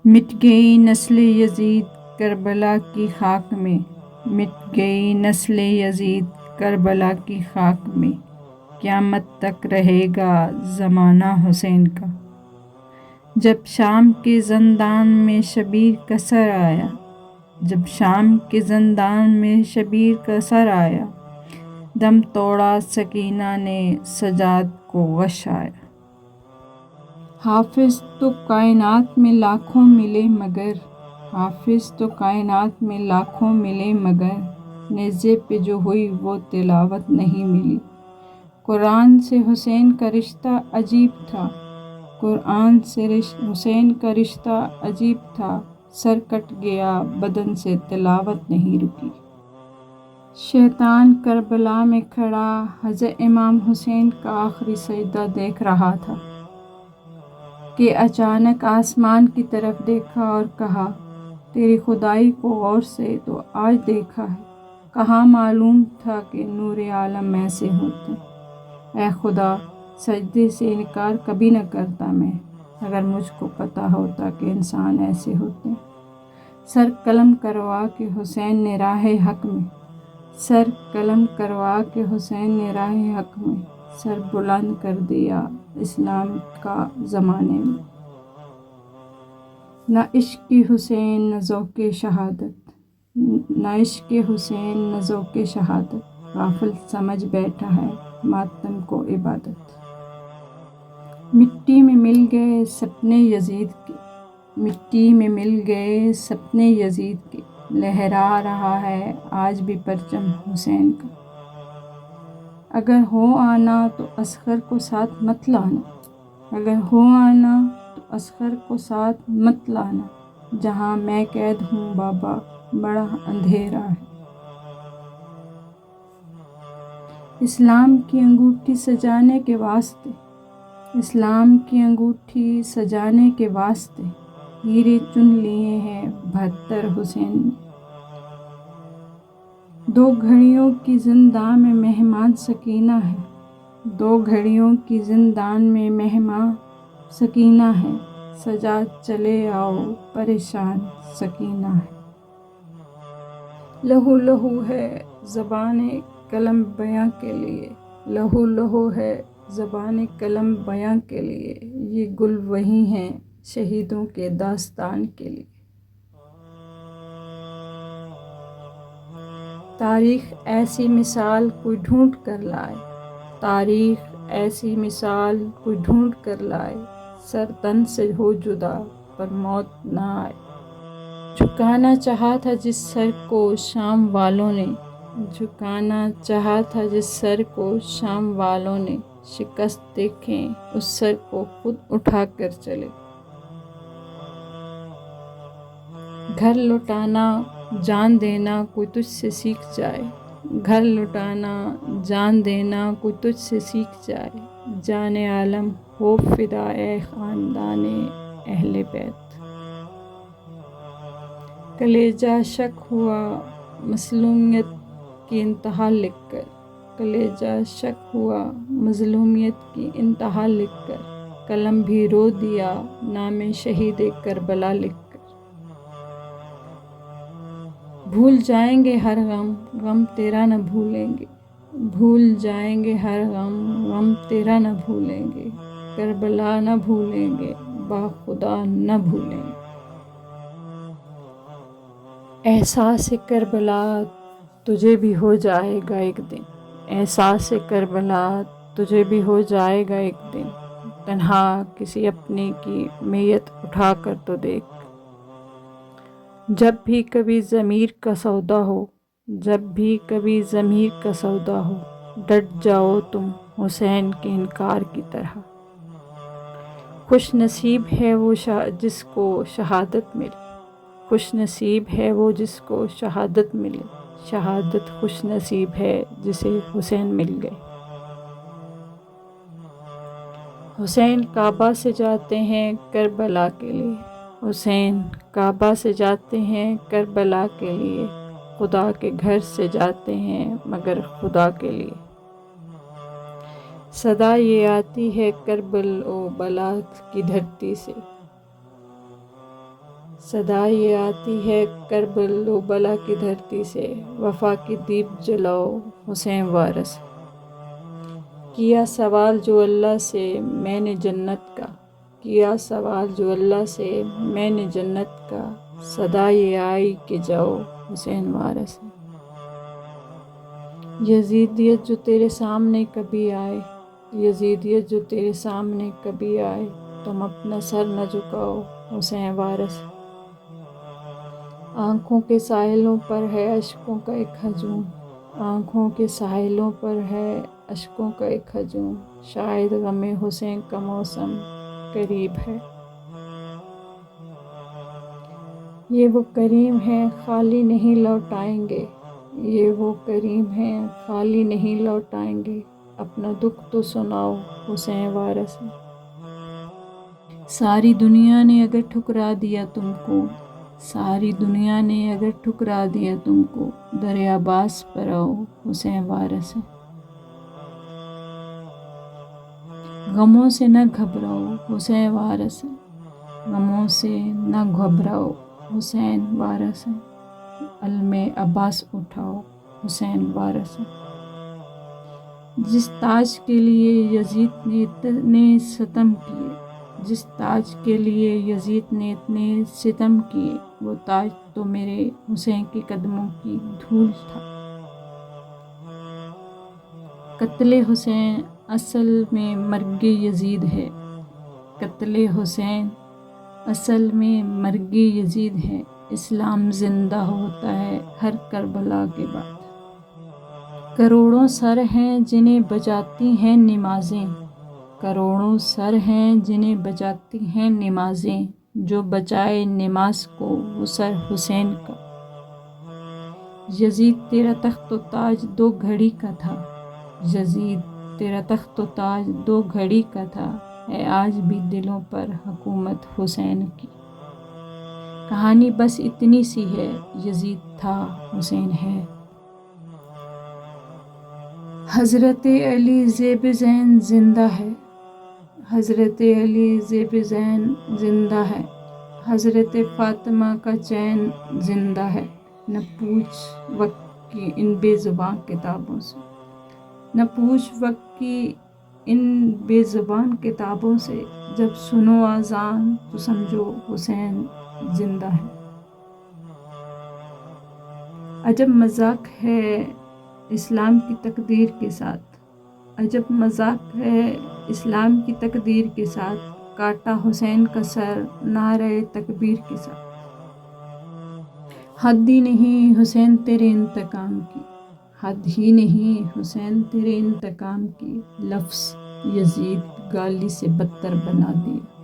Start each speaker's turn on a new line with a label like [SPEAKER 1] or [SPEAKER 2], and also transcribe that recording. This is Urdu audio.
[SPEAKER 1] مٹ گئی نسل یزید کربلا کی خاک میں، مٹ گئی نسل یزید کربلا کی خاک میں، قیامت تک رہے گا زمانہ حسین کا۔ جب شام کے زندان میں شبیر کا سر آیا، جب شام کے زندان میں شبیر کا سر آیا، دم توڑا سکینہ نے سجاد کو غش آیا۔ حافظ تو کائنات میں لاکھوں ملے مگر، حافظ تو کائنات میں لاکھوں ملے مگر، نیزے پہ جو ہوئی وہ تلاوت نہیں ملی۔ قرآن سے حسین کا رشتہ عجیب تھا، قرآن سے حسین کا رشتہ عجیب تھا، سر کٹ گیا بدن سے تلاوت نہیں رکی۔ شیطان کربلا میں کھڑا حضرت امام حسین کا آخری سجدہ دیکھ رہا تھا کہ اچانک آسمان کی طرف دیکھا اور کہا، تیری خدائی کو غور سے تو آج دیکھا ہے، کہاں معلوم تھا کہ نور عالم ایسے ہوتے۔ اے خدا، سجدے سے انکار کبھی نہ کرتا میں، اگر مجھ کو پتہ ہوتا کہ انسان ایسے ہوتے۔ سر قلم کروا کے حسین نے راہ حق میں، سر قلم کروا کے حسین نے راہ حق میں، سر بلند کر دیا اسلام کا زمانے میں۔ نہ عشق حسین نہ ذوق شہادت، نہ عشق حسین نہ ذوق شہادت، غافل سمجھ بیٹھا ہے ماتم کو عبادت۔ مٹی میں مل گئے سپنے یزید کے، مٹی میں مل گئے سپنے یزید کے، لہرا رہا ہے آج بھی پرچم حسین کا۔ اگر ہو آنا تو اصغر کو ساتھ مت لانا، اگر ہو آنا تو اصغر کو ساتھ مت لانا، جہاں میں قید ہوں بابا بڑا اندھیرا ہے۔ اسلام کی انگوٹھی سجانے کے واسطے، اسلام کی انگوٹھی سجانے کے واسطے، ہیرے چن لیے ہیں 72 حسین نے۔ دو گھڑیوں کی زنداں میں مہمان سکینہ ہے، دو گھڑیوں کی زندان میں مہمان سکینہ ہے، سجاد چلے آؤ پریشان سکینہ ہے۔ لہو لہو ہے زبان قلم بیاں کے لیے، لہو لہو ہے زبان قلم بیاں کے لیے، یہ گل وہی ہیں شہیدوں کے داستان کے لیے۔ تاریخ ایسی مثال کوئی ڈھونڈ کر لائے، تاریخ ایسی مثال کوئی ڈھونڈ کر لائے، سر تن سے ہو جدا پر موت نہ آئے۔ جھکانا چاہا تھا جس سر کو شام والوں نے، جھکانا چاہا تھا جس سر کو شام والوں نے، شکست دیکھیں اس سر کو خود اٹھا کر چلے۔ گھر لوٹانا جان دینا کوئی تجھ سے سیکھ جائے، گھر لوٹانا جان دینا کوئی تجھ سے سیکھ جائے، جان عالم ہو فدا اے خاندان اہل بیت۔ کلیجہ شک ہوا مظلومیت کی انتہا لکھ کر، کلیجہ شک ہوا مظلومیت کی انتہا لکھ کر، قلم بھی رو دیا نام شہید کربلا لکھ کر۔ بھول جائیں گے ہر غم، غم تیرا نہ بھولیں گے، بھول جائیں گے ہر غم، غم تیرا نہ بھولیں گے، کربلا نہ بھولیں گے با خدا نہ بھولیں گے۔ احساس کربلا تجھے بھی ہو جائے گا ایک دن، احساس کربلا تجھے بھی ہو جائے گا ایک دن، تنہا کسی اپنے کی میت اٹھا کر تو دیکھ۔ جب بھی کبھی ضمیر کا سودا ہو، جب بھی کبھی ضمیر کا سودا ہو، ڈٹ جاؤ تم حسین کے انکار کی طرح۔ خوش نصیب ہے وہ جس کو شہادت ملے، خوش نصیب ہے وہ جس کو شہادت ملے، شہادت خوش نصیب ہے جسے حسین مل گئے۔ حسین کعبہ سے جاتے ہیں کربلا کے لیے، حسین کعبہ سے جاتے ہیں کربلا کے لیے، خدا کے گھر سے جاتے ہیں مگر خدا کے لیے۔ صدا یہ آتی ہے کربل و بلا کی دھرتی سے، صدا یہ آتی ہے کربل و بلا کی دھرتی سے، وفا کی دیپ جلاؤ حسین وارث۔ کیا سوال جو اللہ سے میں نے جنت کا، کیا سوال جو اللہ سے میں نے جنت کا، صدا یہ آئی کہ جاؤ حسین وارث۔ یزیدیت جو تیرے سامنے کبھی آئے، یزیدیت جو تیرے سامنے کبھی آئے، تم اپنا سر نہ جھکاؤ حسین وارث۔ آنکھوں کے ساحلوں پر ہے اشکوں کا ایک ہجوم، آنکھوں کے ساحلوں پر ہے اشکوں کا ایک ہجوم، شاید غم حسین کا موسم قریب ہے۔ یہ وہ کریم ہیں خالی نہیں لوٹائیں گے، یہ وہ کریم ہیں خالی نہیں لوٹائیں گے، اپنا دکھ تو سناؤ حسین وارث۔ ساری دنیا نے اگر ٹھکرا دیا تم کو، ساری دنیا نے اگر ٹھکرا دیا تم کو، در عباس پر آؤ حسین وارث۔ غموں سے نہ گھبراؤ حسین وارث، غموں سے نہ گھبراؤ حسین وارث، علم عباس اٹھاؤ حسین وارث۔ جس تاج کے لیے یزید نے اتنے ستم کیے، جس تاج کے لیے یزید نے اتنے ستم کیے، وہ تاج تو میرے حسین کے قدموں کی دھول تھا۔ قتل حسین اصل میں مرگ یزید ہے، قتل حسین اصل میں مرگ یزید ہے، اسلام زندہ ہوتا ہے ہر کربلا کے بعد۔ کروڑوں سر ہیں جنہیں بجاتی ہیں نمازیں، کروڑوں سر ہیں جنہیں بجاتی ہیں نمازیں، جو بجائے نماز کو وہ سر حسین کا۔ یزید تیرا تخت و تاج دو گھڑی کا تھا، یزید تیرا تخت و تاج دو گھڑی کا تھا، ہے آج بھی دلوں پر حکومت حسین کی۔ کہانی بس اتنی سی ہے، یزید تھا حسین ہے۔ حضرت علی زیب زین زندہ ہے، حضرت علی زیب زین زندہ ہے، حضرت فاطمہ کا چین زندہ ہے۔ نہ پوچھ وقت کی ان بے زباں کتابوں سے، نہ پوچھ وقت کی ان بے زبان کتابوں سے، جب سنو اذان تو سمجھو حسین زندہ ہے۔ عجب مذاق ہے اسلام کی تقدیر کے ساتھ، عجب مذاق ہے اسلام کی تقدیر کے ساتھ، کاٹا حسین کا سر نعرہ تکبیر کے ساتھ۔ حد ہی نہیں حسین تیرے انتقام کی، حد ہی نہیں حسین تیرے انتقام کی، لفظ یزید گالی سے بدتر بنا دیا۔